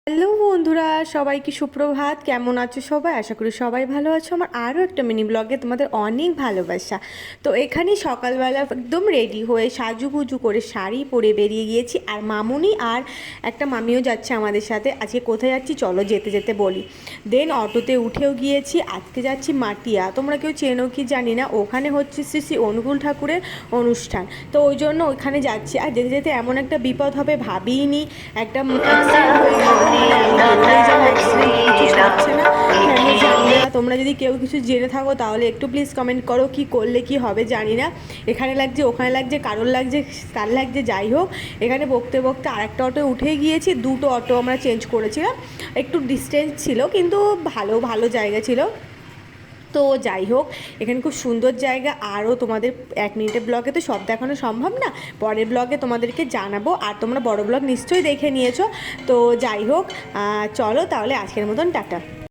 Hello বন্ধুরা, সবাইকে সুপ্রভাত। কেমন আছো সবাই? আশা করি সবাই ভালো আছো। আমার আরও একটা মিনি ব্লগে তোমাদের অনেক ভালোবাসা। তো এখানে সকালবেলা একদম রেডি হয়ে সাজুগুজু করে শাড়ি পরে বেরিয়ে গিয়েছি, আর মামুনি আর একটা মামিও যাচ্ছে আমাদের সাথে। আজকে কোথায় যাচ্ছি চলো যেতে যেতে বলি। দেন অটোতে উঠেও গিয়েছি। আজকে যাচ্ছি মাটিয়া, তোমরা কেউ চেনো কি জানি না, ওখানে হচ্ছে শ্রী শ্রী অনুকূল ঠাকুরের অনুষ্ঠান। তো ওই জন্য ওইখানে যাচ্ছি। আর যেতে যেতে এমন একটা বিপদ হবে ভাবিনি, একটা অ্যাক্সিডেন্ট হয়ে গেল। মানে আমি বেরোলেই যেন অ্যাক্সিডেন্ট, কিছু ছাড়ছে না, কেন জানি না। তোমরা যদি কেউ কিছু জেনে থাকো তাহলে একটু প্লিজ কমেন্ট করো, কি করলে কি হবে জানি না। এখানে লাগছে, ওখানে লাগছে, কারোর লাগছে, তার লাগছে, যাই হোক। এখানে বকতে বকতে আরেকটা অটো উঠে গিয়েছি। দুটো অটো আমরা চেঞ্জ করেছিলাম, একটু ডিস্টেন্স ছিল কিন্তু ভালো ভালো জায়গা ছিল। তো যাই হোক, এখানে খুব সুন্দর জায়গা। আরও তোমাদের 1 মিনিটের ব্লগে তো সব দেখানো সম্ভব না, পরের ব্লগে তোমাদেরকে জানাবো। আর তোমরা বড় ব্লগ নিশ্চয়ই দেখে নিয়েছো। তো যাই হোক, চলো তাহলে আজকের মতন টাটা।